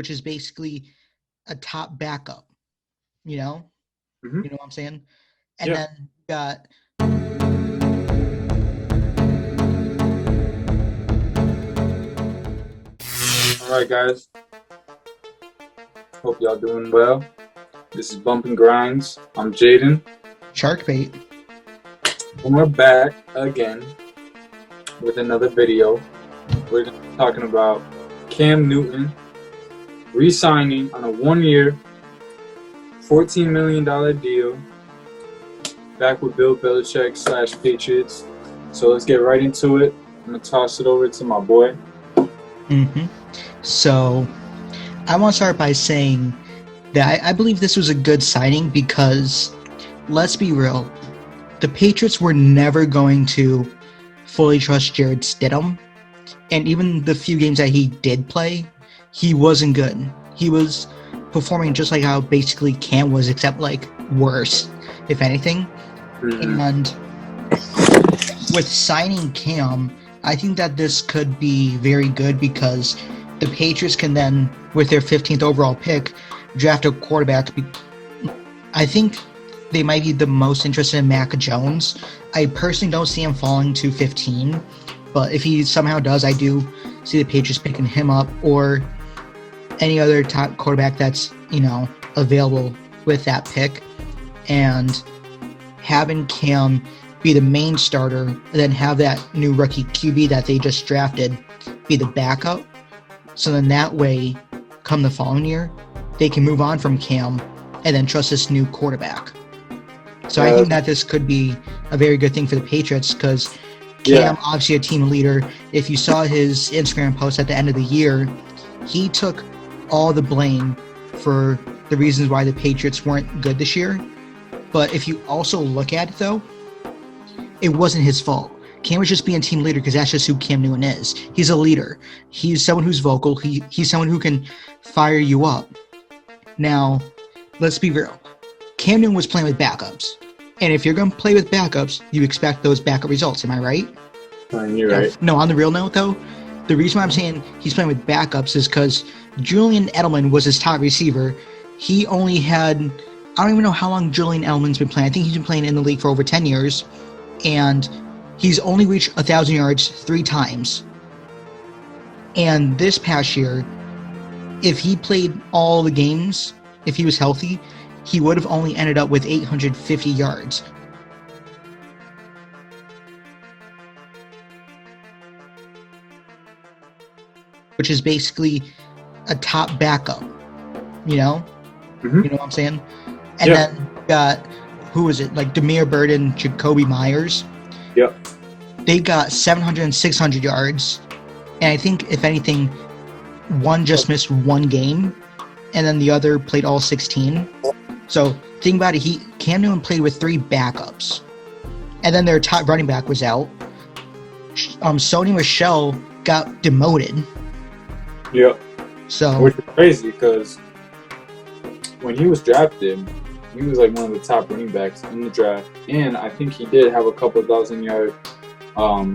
which is basically a top backup. You know, Hmm. you know what I'm saying? And Yeah. then you got All right, guys. Hope y'all doing well. This is Bumping Grinds. I'm Jaden, shark bait. and we're back again with another video. We're gonna be talking about Cam Newton re-signing on a one-year, $14 million deal back with Bill Belichick / Patriots. So let's get right into it. I'm gonna toss it over to my boy. So I want to start by saying that I believe this was a good signing because, let's be real, the Patriots were never going to fully trust Jared Stidham. And even the few games that he did play, he wasn't good. He was performing just like how basically Cam was, except like worse, if anything. Mm-hmm. And with signing Cam, I think that this could be very good because the Patriots can then, with their 15th overall pick, draft a quarterback. I think they might be the most interested in Mac Jones. I personally don't see him falling to 15, but if he somehow does, I do see the Patriots picking him up or any other top quarterback that's, available with that pick, and having Cam be the main starter, and then have that new rookie QB that they just drafted be the backup. So then that way, come the following year, they can move on from Cam and then trust this new quarterback. So I think that this could be a very good thing for the Patriots because Cam, obviously a team leader. If you saw his Instagram post at the end of the year, he took all the blame for the reasons why the Patriots weren't good this year. But if you also look at it, though, it wasn't his fault. Cam was just being team leader because that's just who Cam Newton is. He's a leader. He's someone who's vocal. He's someone who can fire you up. Now, let's be real. Cam Newton was playing with backups. And if you're going to play with backups, you expect those backup results. Am I right? You're right. No, on the real note, though, the reason why I'm saying he's playing with backups is because Julian Edelman was his top receiver. He only had, I don't even know how long Julian Edelman's been playing. I think he's been playing in the league for over 10 years. And he's only reached 1,000 yards 3 times. And this past year, if he played all the games, if he was healthy, he would have only ended up with 850 yards. Which is basically a top backup, You know what I'm saying? And then you got, who was it? Like Demir Bird and Jacoby Myers. Yep. They got 700 and 600 yards. And I think, if anything, one just missed one game, and then the other played all 16. So think about it. Cam Newton played with 3 backups, and then their top running back was out. Sony Michel got demoted. Yep. So, which is crazy because when he was drafted, he was like one of the top running backs in the draft, and I think he did have a couple 1,000-yard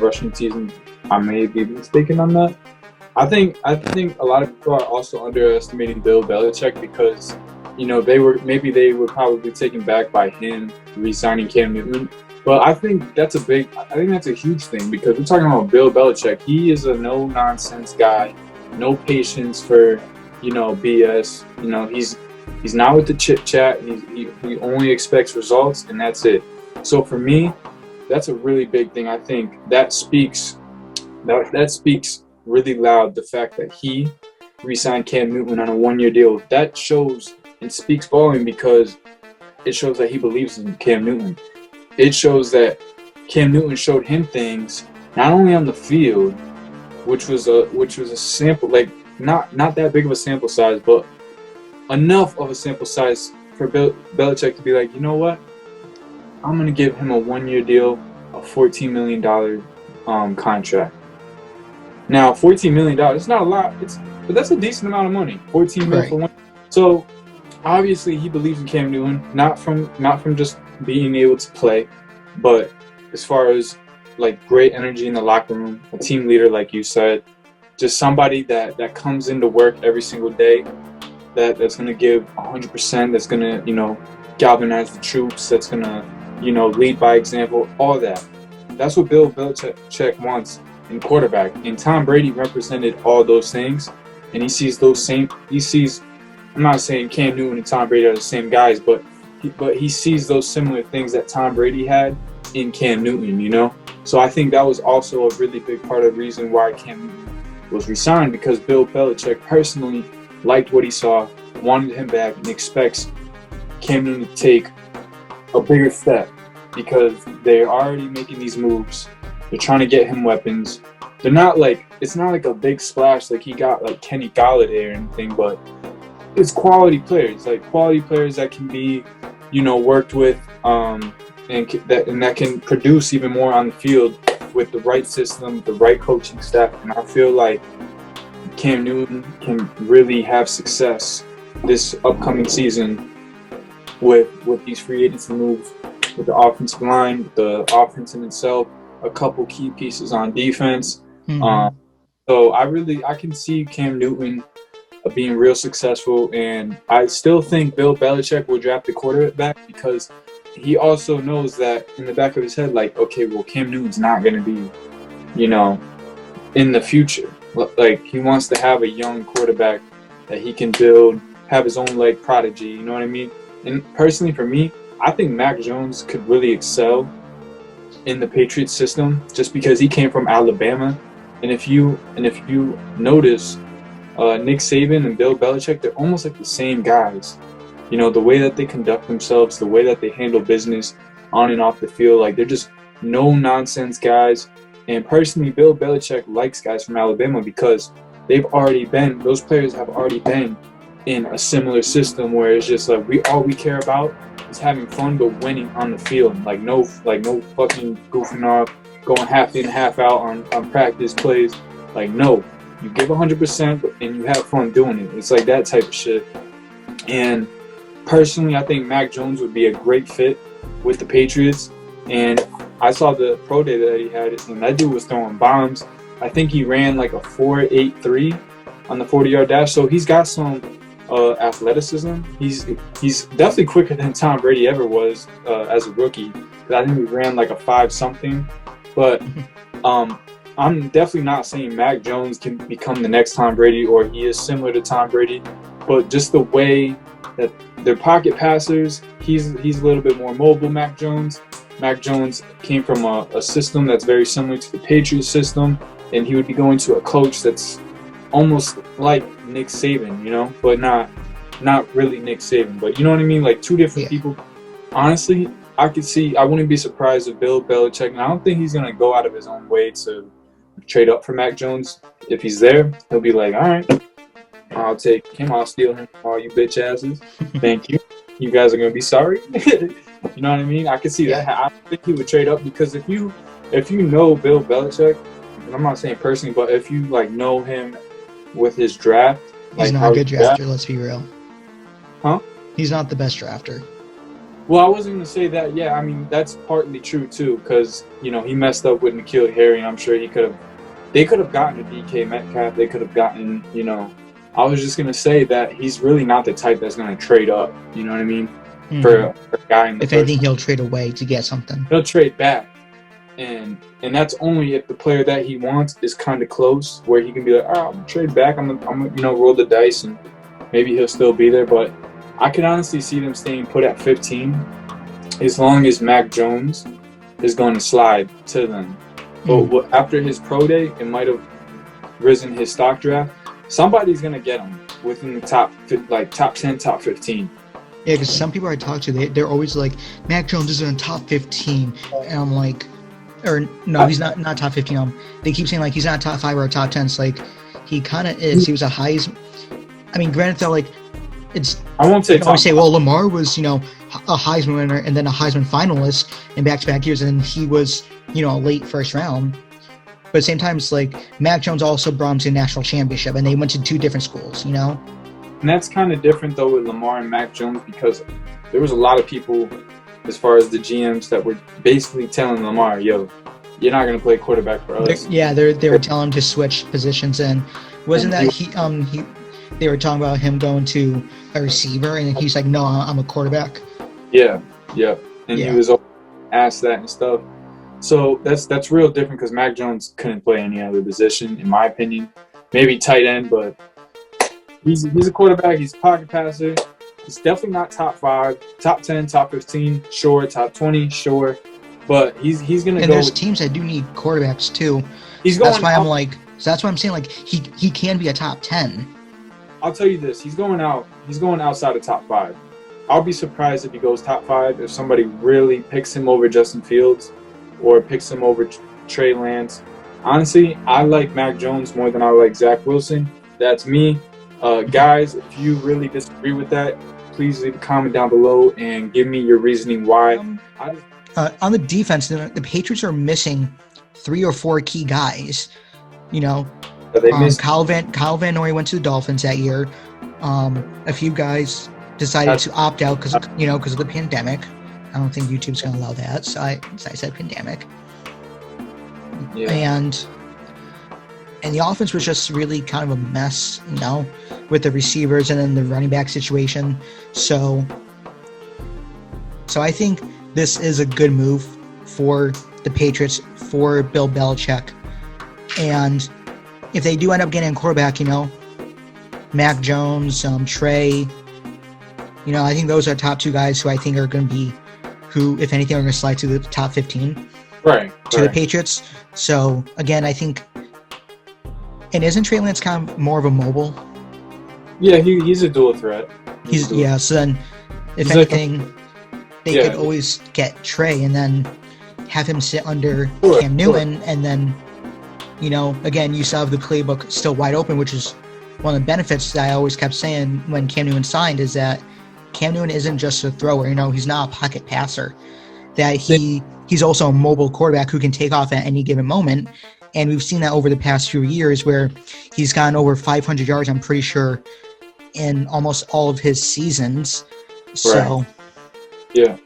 rushing season. I may be mistaken on that. I think a lot of people are also underestimating Bill Belichick because they were probably taken back by him re-signing Cam Newton. But I think that's a huge thing because we're talking about Bill Belichick. He is a no nonsense guy, no patience for BS. He's not with the chit chat. He only expects results, and that's it. So for me, that's a really big thing. I think that speaks really loud, the fact that he re-signed Cam Newton on a one-year deal. That shows and speaks volume because it shows that he believes in Cam Newton. It shows that Cam Newton showed him things not only on the field, which was a sample, like not that big of a sample size, but enough of a sample size for Belichick to be like, you know what, I'm gonna give him a one-year deal, a $14 million contract. Now, $14 million, it's not a lot, but that's a decent amount of money. $14 million for one. So obviously he believes in Cam Newton, not from just being able to play, but as far as like great energy in the locker room, a team leader, like you said. just somebody that comes into work every single day, that's going to give 100%, that's going to, galvanize the troops, that's going to, lead by example, all that. That's what Bill Belichick wants in quarterback. And Tom Brady represented all those things. And he sees I'm not saying Cam Newton and Tom Brady are the same guys, but he sees those similar things that Tom Brady had in Cam Newton, So I think that was also a really big part of the reason why Cam Newton was resigned, because Bill Belichick personally liked what he saw, wanted him back, and expects Cam Newton to take a bigger step, because they're already making these moves. They're trying to get him weapons. It's not like a big splash like he got like Kenny Golladay or anything, but it's quality players, that can be, worked with, and that can produce even more on the field with the right system, the right coaching staff. And I feel like Cam Newton can really have success this upcoming season with these free agency moves, with the offensive line, the offense in itself, a couple key pieces on defense. Mm-hmm. So I can see Cam Newton being real successful, and I still think Bill Belichick will draft the quarterback, because he also knows that in the back of his head, like, okay, well, Cam Newton's not going to be, in the future. Like, he wants to have a young quarterback that he can build, have his own, like, prodigy, you know what I mean? And personally, for me, I think Mac Jones could really excel in the Patriots system, just because he came from Alabama. And if you notice, Nick Saban and Bill Belichick, they're almost like the same guys. The way that they conduct themselves, the way that they handle business on and off the field, like, they're just no-nonsense guys. And personally, Bill Belichick likes guys from Alabama, because those players have already been in a similar system where it's just like all we care about is having fun but winning on the field. Like no fucking goofing off, going half in, half out on practice plays. Like, no. You give 100% and you have fun doing it. It's like that type of shit. And personally, I think Mac Jones would be a great fit with the Patriots. And I saw the pro day that he had, and that dude was throwing bombs. I think he ran like a 4.83 on the 40-yard dash. So he's got some athleticism. He's definitely quicker than Tom Brady ever was as a rookie. I think he ran like a 5-something. But I'm definitely not saying Mac Jones can become the next Tom Brady, or he is similar to Tom Brady, but just the way that they're pocket passers, he's a little bit more mobile. Mac Jones came from a system that's very similar to the Patriots system, and he would be going to a coach that's almost like Nick Saban, but not really Nick Saban, but you know what I mean? Like two different people. Honestly, I wouldn't be surprised if Bill Belichick, and I don't think he's going to go out of his own way to trade up for Mac Jones. If he's there, he'll be like, all right, I'll take him. I'll steal him, all you bitch asses. Thank you. You guys are going to be sorry. You know what I mean? I can see that. I think he would trade up, because if you know Bill Belichick, and I'm not saying personally, but if you know him with his draft, he's not a good drafter. Let's be real. Huh? He's not the best drafter. Well, I wasn't going to say that. Yeah, I mean, that's partly true, too, because, he messed up with N'Keal Harry, and I'm sure they could have gotten a DK Metcalf. They could have gotten, I was just going to say that he's really not the type that's going to trade up, you know what I mean, for a guy in the If anything, he'll trade away to get something. He'll trade back, and that's only if the player that he wants is kind of close, where he can be like, I'm going to trade back, I'm gonna roll the dice, and maybe he'll still be there, but I can honestly see them staying put at 15 as long as Mac Jones is going to slide to them. But after his pro day, it might have risen his stock draft. Somebody's going to get him within the top 10, top 15. Yeah, because some people I talk to, they're always like, Mac Jones is in the top 15. And I'm like, or no, he's not top 15. They keep saying like he's not top 5 or top 10. It's like, he kind of is. He was a Heisman. I mean, granted, though, like, I won't say. I always say, well, Lamar was, a Heisman winner and then a Heisman finalist in back-to-back years, and then he was, a late first round. But at the same time, it's like Mac Jones also brought him to a national championship, and they went to two different schools, And that's kind of different though with Lamar and Mac Jones, because there was a lot of people, as far as the GMs, that were basically telling Lamar, "Yo, you're not going to play quarterback for us. They were telling him to switch positions, and wasn't And that they were talking about him going to a receiver, and he's like, no, I'm a quarterback. Yeah. And he was asked that and stuff. So that's real different because Mac Jones couldn't play any other position, in my opinion. Maybe tight end, but he's a quarterback. He's a pocket passer. He's definitely not top 5, top 10, top 15, sure. Top 20, sure. But he's gonna go. And there's teams that do need quarterbacks too. That's why I'm saying like he can be a top 10. I'll tell you this: he's going outside of top 5. I'll be surprised if he goes top 5 if somebody really picks him over Justin Fields or picks him over Trey Lance. Honestly, I like Mac Jones more than I like Zach Wilson. That's me. Guys, if you really disagree with that, please leave a comment down below and give me your reasoning why. On the defense, the Patriots are missing 3 or 4 key guys. Kyle Van Noy went to the Dolphins that year. A few guys decided to opt out because of the pandemic. I don't think YouTube's going to allow that, so I said pandemic. Yeah. And the offense was just really kind of a mess, with the receivers and then the running back situation. So I think this is a good move for the Patriots, for Bill Belichick. And if they do end up getting a quarterback, Mac Jones, Trey, I think those are top 2 guys who I think are going to be who, if anything, are going to slide to the top 15 to the Patriots. So, again, I think... And isn't Trey Lance kind of more of a mobile? Yeah, he's a dual threat. So then, if anything, they could always get Trey and then have him sit under Cam Newton, and then, again, you still have the playbook still wide open, which is one of the benefits that I always kept saying when Cam Newton signed, is that Cam Newton isn't just a thrower. He's not a pocket passer. That he's also a mobile quarterback who can take off at any given moment. And we've seen that over the past few years where he's gotten over 500 yards, I'm pretty sure, in almost all of his seasons. So, yeah.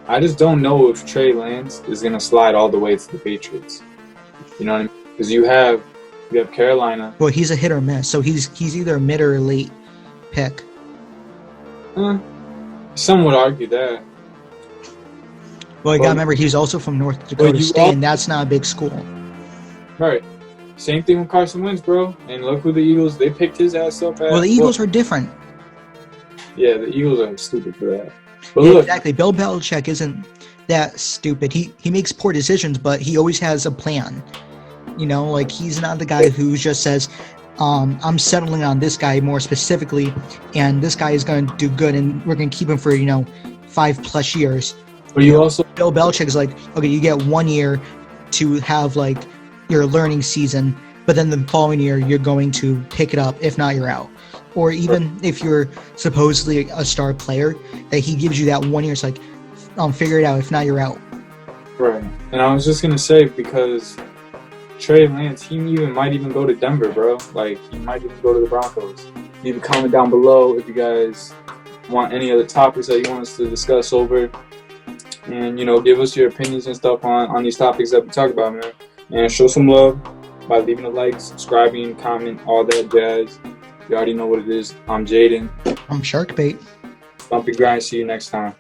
I just don't know if Trey Lance is going to slide all the way to the Patriots. You know what I mean? Because you have Carolina. Well, he's a hit or miss. So he's either a mid or a late pick. Some would argue that. Well, you got to remember, he's also from North Dakota State, and that's not a big school. Right. Same thing with Carson Wentz, bro. And look who the Eagles, they picked his ass up at. Well, the Eagles are different. Yeah, the Eagles are stupid for that. But look, exactly. Bill Belichick isn't that stupid. He makes poor decisions, but he always has a plan. He's not the guy who just says, I'm settling on this guy more specifically, and this guy is going to do good, and we're going to keep him for, 5+ years. But Bill Belichick is like, okay, you get 1 year to have your learning season, but then the following year you're going to pick it up. If not, you're out. Or even if you're supposedly a star player, that he gives you that 1 year. It's like, figure it out. If not, you're out. Right. And I was just gonna say, because Trey Lance, he might even go to Denver, bro. He might even go to the Broncos. Leave a comment down below if you guys want any other topics that you want us to discuss over. And, give us your opinions and stuff on these topics that we talk about, man. And show some love by leaving a like, subscribing, comment, all that jazz. You already know what it is. I'm Jaden. I'm Sharkbait. Bumpy grind. See you next time.